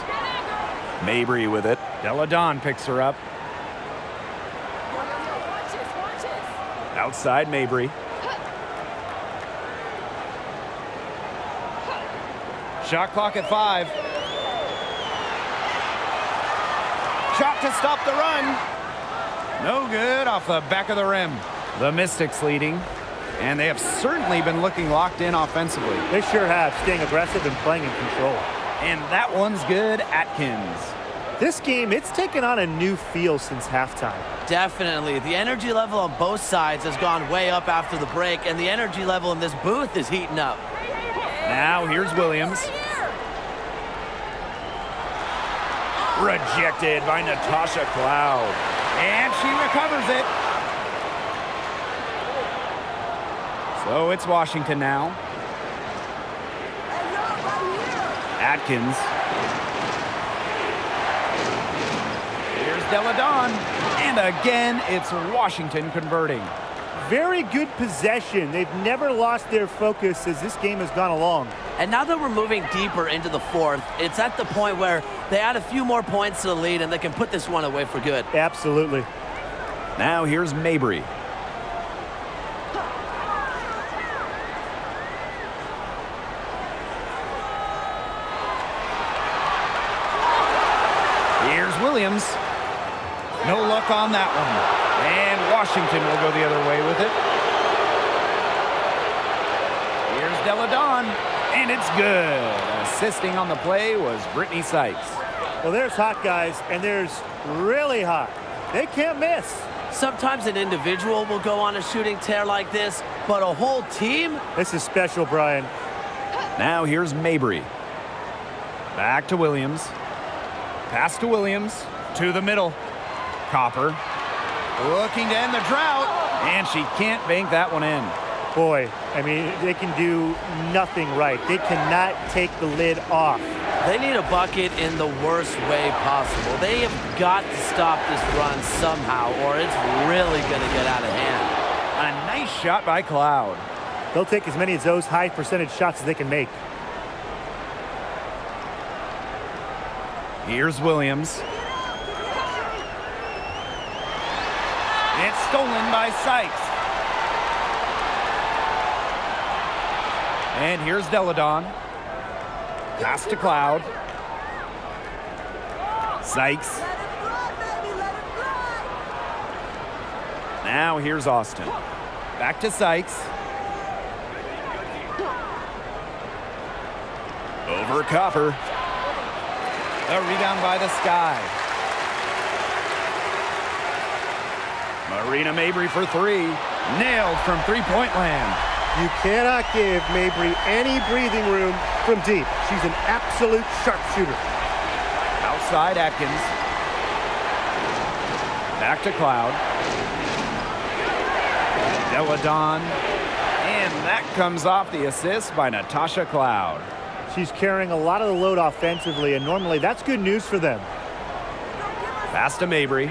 Mabry with it. Deladon picks her up. Outside Mabry. Shot clock at 5. Shot to stop the run. No good, off the back of the rim. The Mystics leading, and they have certainly been looking locked in offensively. They sure have, staying aggressive and playing in control. And that one's good. Atkins. This game, it's taken on a new feel since halftime. Definitely. The energy level on both sides has gone way up after the break, and the energy level in this booth is heating up. Now here's Williams. Rejected by Natasha Cloud. And she recovers it. So it's Washington now. Atkins. Here's Deladon. And again, it's Washington converting. Very good possession. They've never lost their focus as this game has gone along. And now that we're moving deeper into the fourth, it's at the point where they add a few more points to the lead and they can put this one away for good. Absolutely. Now here's Mabry. Here's Williams. No luck on that one. And Washington will go the other way with it. Here's Deladon. And it's good. Assisting on the play was Brittany Sykes. Well, there's hot guys, and there's really hot. They can't miss. Sometimes an individual will go on a shooting tear like this, but a whole team? This is special, Brian. Now here's Mabry. Back to Williams. Pass to Williams. To the middle. Copper. Looking to end the drought. And she can't bank that one in. Boy, I mean, they can do nothing right. They cannot take the lid off. They need a bucket in the worst way possible. They have got to stop this run somehow, or it's really going to get out of hand. A nice shot by Cloud. They'll take as many of those high percentage shots as they can make. Here's Williams. It's stolen by Sykes. And here's Deladon. Pass to Cloud. Sykes. Now here's Austin. Back to Sykes. Over Copper. A rebound by the Sky. Marina Mabry for three. Nailed from three-point land. You cannot give Mabry any breathing room from deep. She's an absolute sharpshooter. Outside Atkins. Back to Cloud. Deladon. And that comes off the assist by Natasha Cloud. She's carrying a lot of the load offensively, and normally that's good news for them. Pass to Mabry.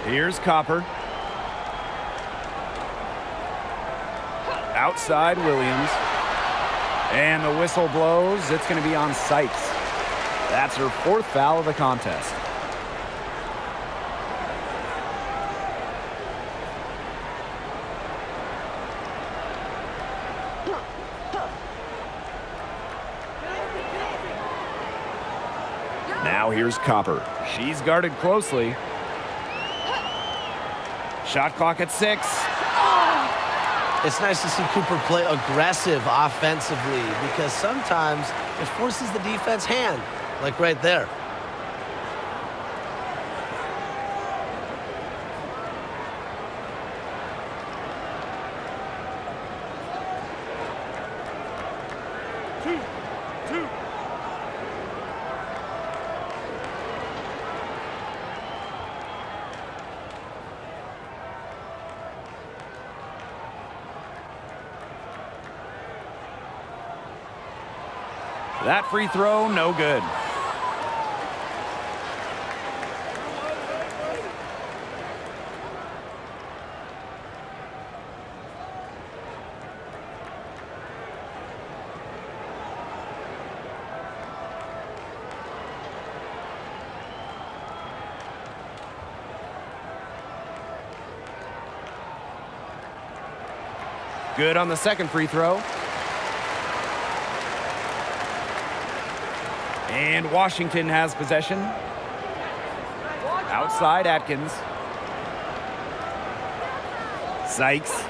Here's Copper. Outside Williams. And the whistle blows. It's going to be on Sykes. That's her fourth foul of the contest. Now here's Copper. She's guarded closely. Shot clock at 6. It's nice to see Cooper play aggressive offensively because sometimes it forces the defense hand, like right there. That free throw, no good. Good on the second free throw. And Washington has possession. Outside Atkins. Sykes.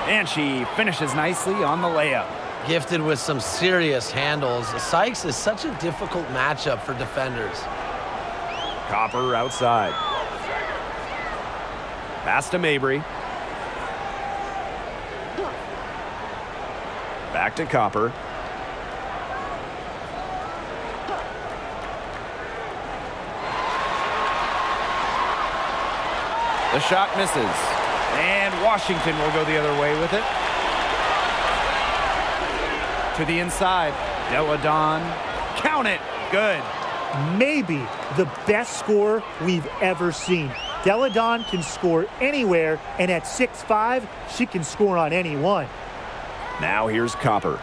And she finishes nicely on the layup. Gifted with some serious handles. Sykes is such a difficult matchup for defenders. Copper outside. Pass to Mabry. Back to Copper. The shot misses. And Washington will go the other way with it. To the inside. Deladon. Count it. Good. Maybe the best scorer we've ever seen. Deladon can score anywhere, and at 6'5", she can score on anyone. Now here's Copper.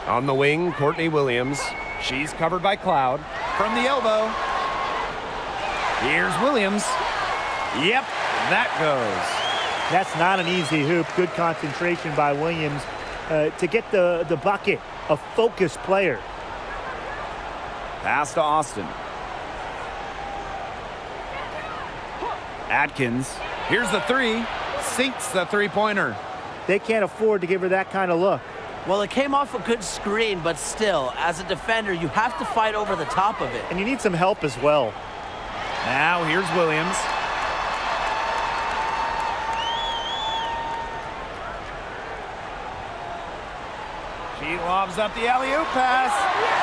On the wing, Courtney Williams. She's covered by Cloud. From the elbow. Here's Williams. Yep, that goes. That's not an easy hoop. Good concentration by Williams to get the bucket. A focused player. Pass to Austin. Atkins. Here's the three. Sinks the three-pointer. They can't afford to give her that kind of look. Well, it came off a good screen, but still, as a defender, you have to fight over the top of it. And you need some help as well. Now here's Williams. She lobs up the alley-oop pass.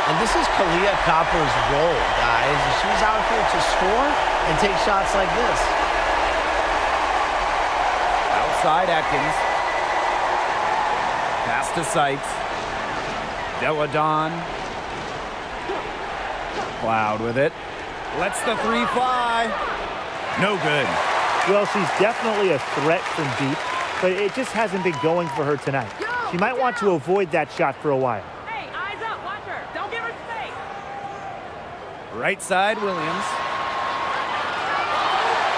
And this is Kalia Copper's role, guys. She's out here to score and take shots like this. Outside Atkins. Pass to Sykes. Deladon. Cloud with it. Lets the three fly. No good. Well, she's definitely a threat from deep, but it just hasn't been going for her tonight. She might want to avoid that shot for a while. Hey, eyes up, watch her. Don't give her space. Right side, Williams.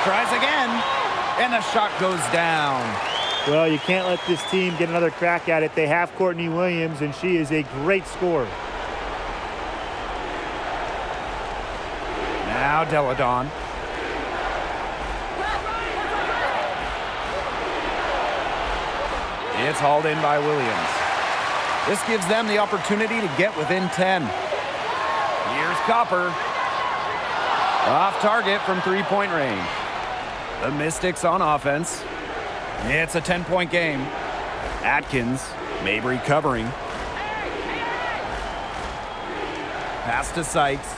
Tries again, and the shot goes down. Well, you can't let this team get another crack at it. They have Courtney Williams, and she is a great scorer. Now Deladon. It's hauled in by Williams. This gives them the opportunity to get within 10. Here's Copper. Off target from three-point range. The Mystics on offense. It's a 10-point game. Atkins, Mabry covering. Pass to Sykes.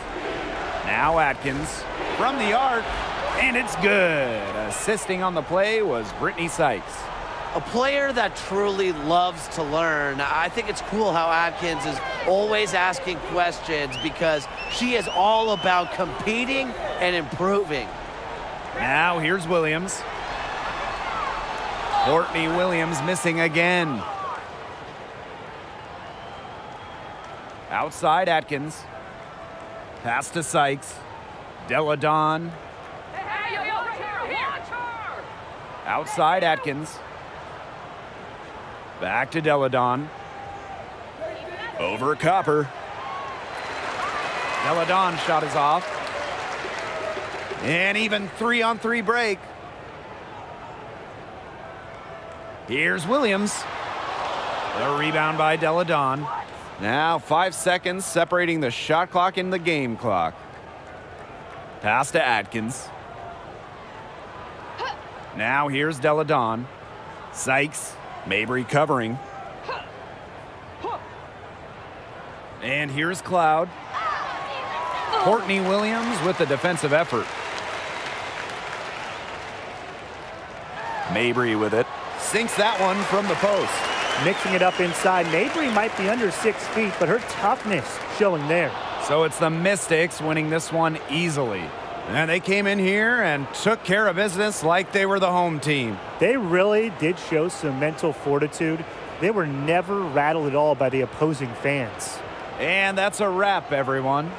Now Atkins from the arc, and it's good. Assisting on the play was Brittany Sykes. A player that truly loves to learn. I think it's cool how Atkins is always asking questions because she is all about competing and improving. Now here's Williams. Courtney Williams missing again. Outside Atkins. Pass to Sykes. Deladon. Hey, yo, watch her. Outside Atkins. Back to Deladon. Over Copper. Deladon shot is off. And even 3-on-3 break. Here's Williams. The rebound by Deladon. Now 5 seconds separating the shot clock and the game clock. Pass to Atkins. Now here's Deladon. Sykes. Mabry covering. And here's Cloud. Courtney Williams with the defensive effort. Mabry with it. Sinks that one from the post. Mixing it up inside. Mabry might be under 6 feet, but her toughness showing there. So it's the Mystics winning this one easily. And they came in here and took care of business like they were the home team. They really did show some mental fortitude. They were never rattled at all by the opposing fans. And that's a wrap, everyone.